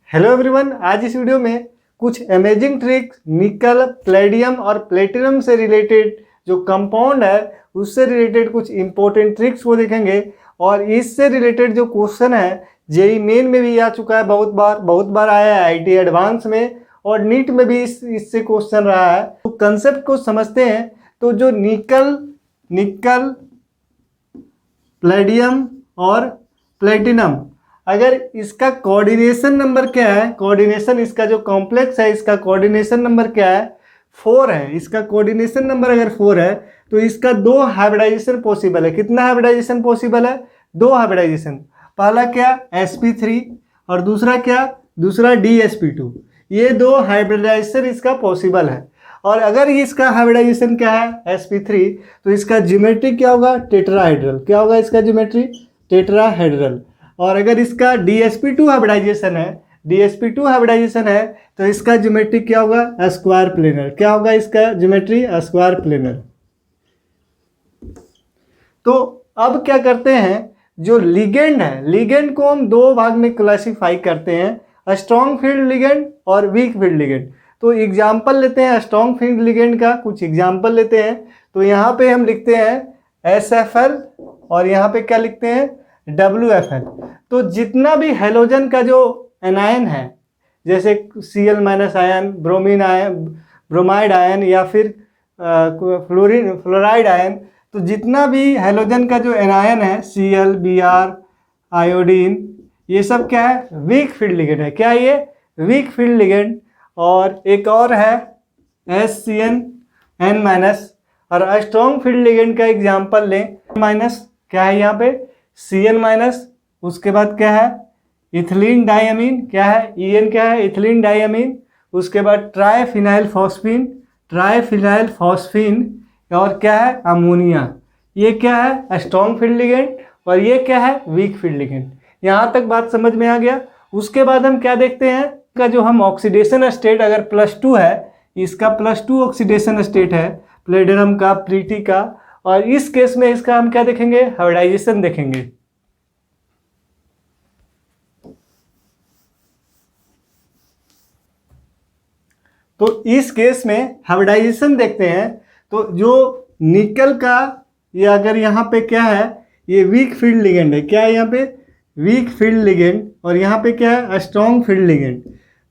Hello everyone, आज इस video में कुछ अमेजिंग ट्रिक्स निकल, प्लेडियम और प्लेटिनम से रिलेटेड जो कंपाउंड है उससे रिलेटेड कुछ इंपॉर्टेंट ट्रिक्स को देखेंगे। और इससे रिलेटेड जो क्वेश्चन है जेईई मेन में भी आ चुका है, बहुत बार आया है आईटी एडवांस में, और नीट में भी इससे क्वेश्चन रहा है। तो कंसेप्ट को समझते हैं। तो जो निकल, प्लेडियम और प्लेटिनम, अगर इसका कोऑर्डिनेशन नंबर क्या है, कोऑर्डिनेशन इसका जो कॉम्प्लेक्स है इसका कोऑर्डिनेशन नंबर क्या है, 4 है। इसका कोऑर्डिनेशन नंबर अगर 4 है तो इसका 2 हाइब्रिडाइजेशन पॉसिबल है। कितना हाइब्रिडाइजेशन पॉसिबल है? 2 हाइब्रिडाइजेशन। पहला क्या? sp3 और दूसरा क्या? दूसरा dsp2। ये 2 हाइब्रिडाइजेशन इसका पॉसिबल है। और अगर इसका हाइब्रिडाइजेशन क्या है sp3 तो इसका ज्योमेट्री क्या होगा? टेट्राहेड्रल। क्या होगा इसका ज्योमेट्री? टेट्राहेड्रल। और अगर इसका dsp2 हाइब्रिडाइजेशन है तो इसका ज्योमेट्री क्या होगा? Square planar. क्या होगा इसका ज्योमेट्री? Square planar. तो अब क्या करते हैं, जो लिगेंड है, लिगेंड को हम 2 भाग में क्लासिफाई करते हैं, स्ट्रॉन्ग फील्ड लिगेंड और वीक फील्ड लिगेंड। तो एग्जाम्पल लेते हैं स्ट्रॉन्ग फील्ड लिगेंड का, कुछ एग्जाम्पल लेते हैं। तो यहाँ पे हम लिखते हैं SFL और यहाँ पे क्या लिखते हैं? WFL। तो जितना भी हेलोजन का जो एनायन है, जैसे Cl- ion, bromine ion, bromide ion या फिर फ्लोराइड आयन, तो जितना भी हेलोजन का जो एनायन है Cl, Br, आयोडीन, ये सब क्या है? वीक फील्ड लिगेंड है। क्या ये? Weak field ligand. और एक और है SCN-N-। और स्ट्रॉन्ग फील्ड लिगेंड का एग्जाम्पल लें, माइनस क्या है यहाँ पे? Cn-। उसके बाद क्या है? Ethylene diamine. क्या है? En क्या है? Ethylene diamine. उसके बाद ट्राइफिनाइल फॉस्फीन और क्या है? अमोनिया। ये क्या है? स्ट्रॉन्ग फील्ड लिगेंड और ये क्या है? Weak field ligand. यहाँ तक बात समझ में आ गया। उसके बाद हम क्या देखते हैं का जो हम ऑक्सीडेशन स्टेट, अगर +2 है, इसका +2 ऑक्सीडेशन स्टेट है प्लेटिनम का, प्रीटी का, और इस केस में इसका हम क्या देखेंगे? हाइब्रिडाइजेशन देखेंगे। तो इस केस में हाइब्रिडाइजेशन देखते हैं। तो जो निकल का, ये अगर यहाँ पे क्या है? ये वीक फील्ड लिगेंड है। क्या है यहाँ पे? Weak field ligand. और यहाँ पे क्या है? Strong field ligand.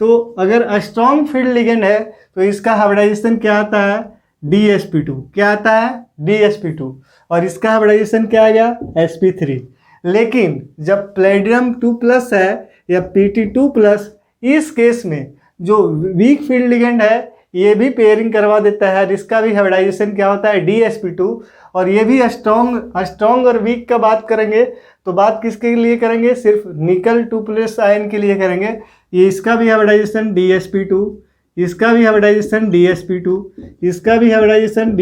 तो अगर स्ट्रॉन्ग फील्ड लिगेंड है तो इसका हाइब्रिडाइजेशन क्या आता है? dsp2। क्या आता है? dsp2। और इसका हाइब्रिडाइजेशन क्या आ गया? sp3। लेकिन जब प्लेटिनम 2+ है या pt2+, इस केस में जो वीक फील्ड लिगेंड है ये भी पेयरिंग करवा देता है। इसका भी हाइब्रिडाइजेशन क्या होता है? dsp2। और ये भी स्ट्रॉन्ग और वीक का बात करेंगे तो बात किसके लिए करेंगे? सिर्फ निकल 2+ आयन के लिए करेंगे। ये इसका भी हाइब्रिडाइजेशन dsp2, इसका भी हाइब्रिडाइजेशन dsp2, इसका भी हाइब्रिडाइजेशन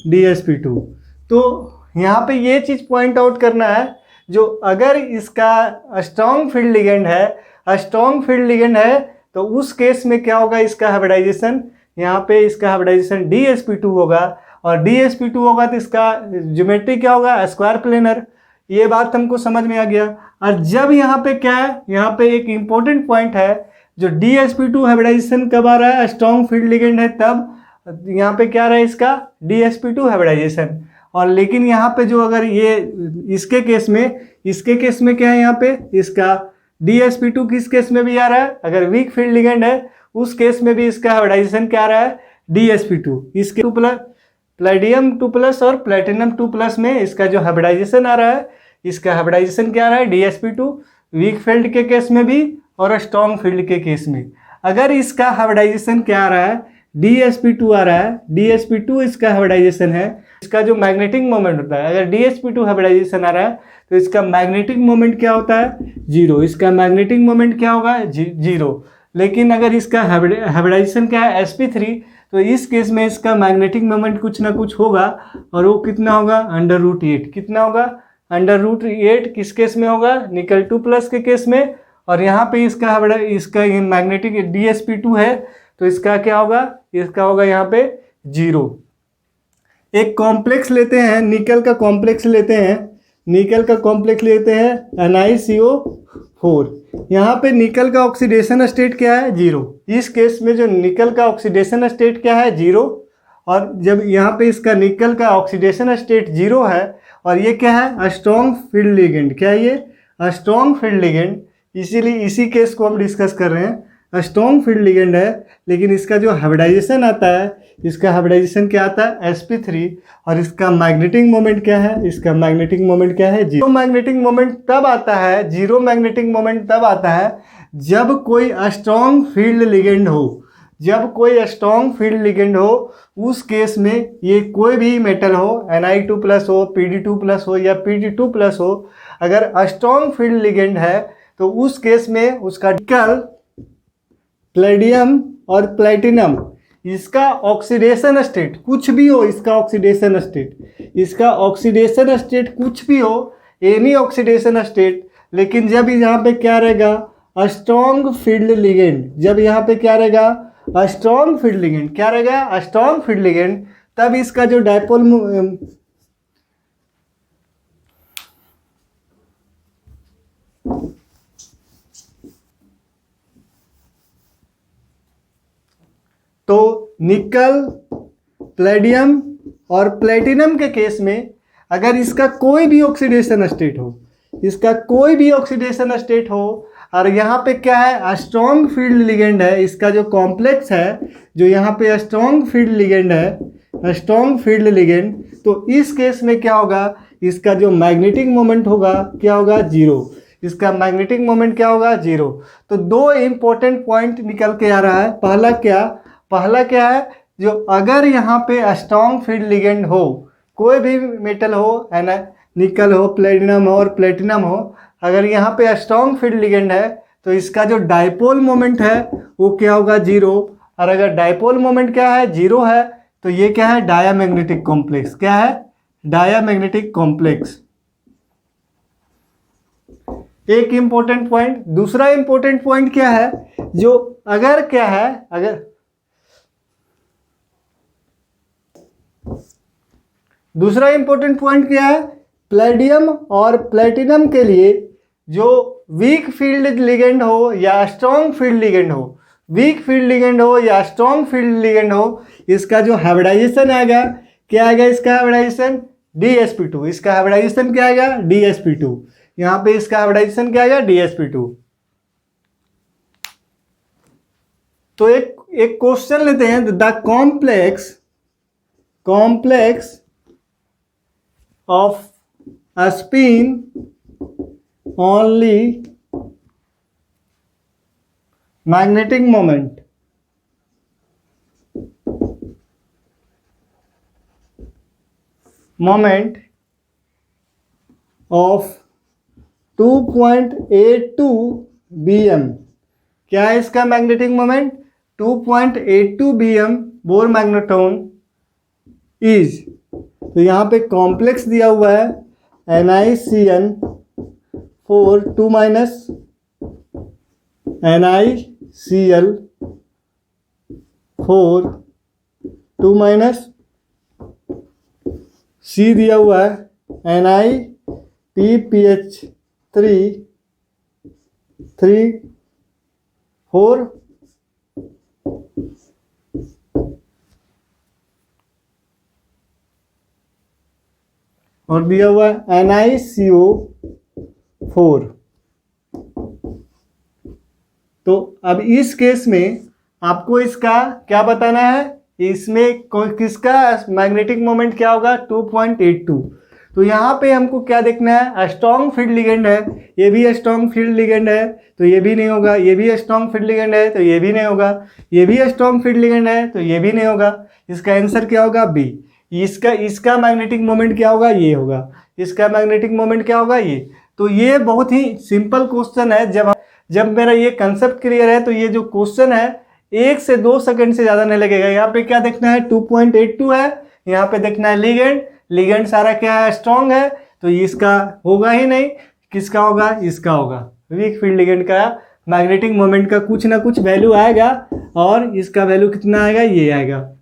dsp2। तो यहाँ पे ये चीज़ पॉइंट आउट करना है, जो अगर इसका स्ट्रॉन्ग फील्ड लिगेंड है तो उस केस में क्या होगा? इसका हाइब्रिडाइजेशन, यहाँ पे इसका हाइब्रिडाइजेशन dsp2 होगा। और dsp2 होगा तो इसका ज्योमेट्री क्या होगा? Square planar. ये बात हमको समझ में आ गया। और जब यहाँ पे क्या है? यहाँ पे एक इंपॉर्टेंट पॉइंट है, जो dsp2 हाइब्रिडाइजेशन कब आ रहा है? स्ट्रॉन्ग फील्ड लिगेंड है तब यहाँ पे क्या आ रहा है? इसका dsp2 हाइब्रिडाइजेशन। और लेकिन यहाँ पे जो अगर ये इसके केस में क्या है? यहाँ पे इसका dsp2 किस केस में भी आ रहा है? अगर वीक फील्ड लिगेंड है उस केस में भी इसका हाइब्रिडाइजेशन क्या आ रहा है? dsp2। इसके प्लेडियम 2+ और प्लेटिनम 2+ में इसका जो हाइब्रिडाइजेशन आ रहा है, इसका हाइब्रिडाइजेशन क्या आ रहा है? dsp2। वीक फील्ड के केस में भी और स्ट्रॉन्ग फील्ड के केस में। अगर इसका हाइब्रिडाइजेशन क्या आ रहा है? dsp2 आ रहा है, dsp2 इसका हाइब्रिडाइजेशन है। इसका जो मैग्नेटिक मोमेंट होता है, अगर dsp2 हाइब्रिडाइजेशन आ रहा है तो इसका मैग्नेटिक मोमेंट क्या होता है? 0। इसका मैग्नेटिक मोमेंट क्या होगा? 0। लेकिन अगर इसका हाइब्रिडाइजेशन क्या है? sp3, तो इस केस में इसका मैग्नेटिक मोमेंट कुछ ना कुछ होगा, और वो कितना होगा? √8। कितना होगा? √8 किस केस में होगा? निकल 2+ के केस में। और यहाँ पे इसका मैग्नेटिक dsp2 है तो इसका क्या होगा? इसका होगा यहाँ पे 0। एक कॉम्प्लेक्स लेते हैं, निकल का कॉम्प्लेक्स लेते हैं। निकल का कॉम्प्लेक्स लेते हैं NiCO4। यहाँ पे निकल का ऑक्सीडेशन स्टेट क्या है? 0। इस केस में जो निकल का ऑक्सीडेशन स्टेट क्या है? 0। और जब यहाँ पे इसका निकल का ऑक्सीडेशन स्टेट 0 है और ये क्या है? Strong field ligand. क्या है ये? Strong field ligand. इसीलिए इसी केस को हम डिस्कस कर रहे हैं। स्ट्रॉन्ग फील्ड लिगेंड है, लेकिन इसका जो हाइब्रिडाइजेशन आता है, इसका हाइब्रिडाइजेशन क्या आता है? sp3। और इसका मैग्नेटिक मोमेंट क्या है? इसका मैग्नेटिक मोमेंट क्या है? जीरो मैग्नेटिक मोमेंट तब आता है, जीरो मैग्नेटिक मोमेंट तब आता है जब कोई स्ट्रॉन्ग फील्ड लिगेंड हो। जब कोई स्ट्रॉन्ग फील्ड लिगेंड हो, उस केस में ये कोई भी मेटल हो, Ni2+ हो, Pd2+ हो या Pd2+ हो, अगर स्ट्रॉन्ग फील्ड लिगेंड है तो उस केस में उसका निकल, प्लेडियम और प्लेटिनम, इसका ऑक्सीडेशन स्टेट कुछ भी हो, इसका ऑक्सीडेशन स्टेट कुछ भी हो, एनी ऑक्सीडेशन स्टेट, लेकिन जब यहाँ पे क्या रहेगा? Strong field ligand. जब यहाँ पे क्या रहेगा? Strong field ligand. क्या रहेगा? Strong field ligand. तब इसका जो डायपोल तो निकल, प्लेडियम और प्लेटिनम के केस में अगर इसका कोई भी ऑक्सीडेशन स्टेट हो, इसका कोई भी ऑक्सीडेशन स्टेट हो, और यहाँ पे क्या है? स्ट्रॉन्ग फील्ड लिगेंड है, इसका जो कॉम्प्लेक्स है, जो यहाँ पे स्ट्रॉन्ग फील्ड लिगेंड है, स्ट्रॉन्ग फील्ड लिगेंड, तो इस केस में क्या होगा? इसका जो मैग्नेटिक मोमेंट होगा क्या होगा? 0। इसका मैग्नेटिक मोमेंट क्या होगा? 0। तो दो इंपॉर्टेंट पॉइंट निकल के आ रहा है। पहला क्या है? जो अगर यहाँ पे स्ट्रॉन्ग फील्ड लिगेंड हो, कोई भी मेटल हो, है ना, निकल हो, प्लेटिनम हो और प्लेटिनम हो, अगर यहाँ पे स्ट्रॉन्ग फील्ड लिगेंड है तो इसका जो डायपोल मोमेंट है वो क्या होगा? 0। और अगर डायपोल मोमेंट क्या है? 0 है, तो ये क्या है? Diamagnetic complex. क्या है? Diamagnetic complex. एक इंपॉर्टेंट पॉइंट। दूसरा इंपॉर्टेंट पॉइंट क्या है? जो अगर क्या है? अगर दूसरा इंपॉर्टेंट पॉइंट क्या है? प्लेडियम और प्लेटिनम के लिए जो वीक फील्ड लिगेंड हो या स्ट्रॉन्ग फील्ड लिगेंड हो, वीक फील्ड लिगेंड हो या स्ट्रॉन्ग फील्ड लिगेंड हो, इसका जो हाइब्रिडाइजेशन आएगा, क्या आएगा? इसका हाइब्रिडाइजेशन DsP2। इसका हाइब्रिडाइजेशन क्या आएगा? DsP2। यहाँ पे इसका हाइब्रिडाइजेशन क्या आएगा? DsP2। तो एक क्वेश्चन लेते हैं। The complex of a spin only magnetic moment of 2.82 bm। क्या है इसका magnetic moment? 2.82 bm bore magnetron is. तो यहाँ पे कॉम्प्लेक्स दिया हुआ है NiCN4 2 NiCl4 2 C दिया हुआ है NiPPH3 3 4 और दिया हुआ है NiCO4। तो अब इस केस में आपको इसका क्या बताना है? इसमें किसका मैग्नेटिक मोमेंट क्या होगा? 2.82। तो यहाँ पे हमको क्या देखना है? स्ट्रॉन्ग फील्ड लिगेंड है, ये भी स्ट्रॉन्ग फील्ड लिगेंड है तो ये भी नहीं होगा, ये भी स्ट्रॉन्ग फील्ड लिगेंड है तो ये भी नहीं होगा, ये भी स्ट्रॉन्ग फील्ड लिगेंड है तो ये भी नहीं होगा। इसका आंसर क्या होगा? बी। इसका मैग्नेटिक मोमेंट क्या होगा? ये होगा। इसका मैग्नेटिक मोमेंट क्या होगा? ये। तो ये बहुत ही सिंपल क्वेश्चन है। जब मेरा ये कंसेप्ट क्लियर है तो ये जो क्वेश्चन है 1 से 2 सेकंड से ज़्यादा नहीं लगेगा। यहाँ पे क्या देखना है? 2.82 है, यहाँ पे देखना है लिगेंड सारा क्या है? स्ट्रॉन्ग है, तो इसका होगा ही नहीं। किसका होगा? इसका होगा। वीक फील्ड लिगेंड का मैग्नेटिक मोमेंट का कुछ ना कुछ वैल्यू आएगा और इसका वैल्यू कितना आएगा? ये आएगा।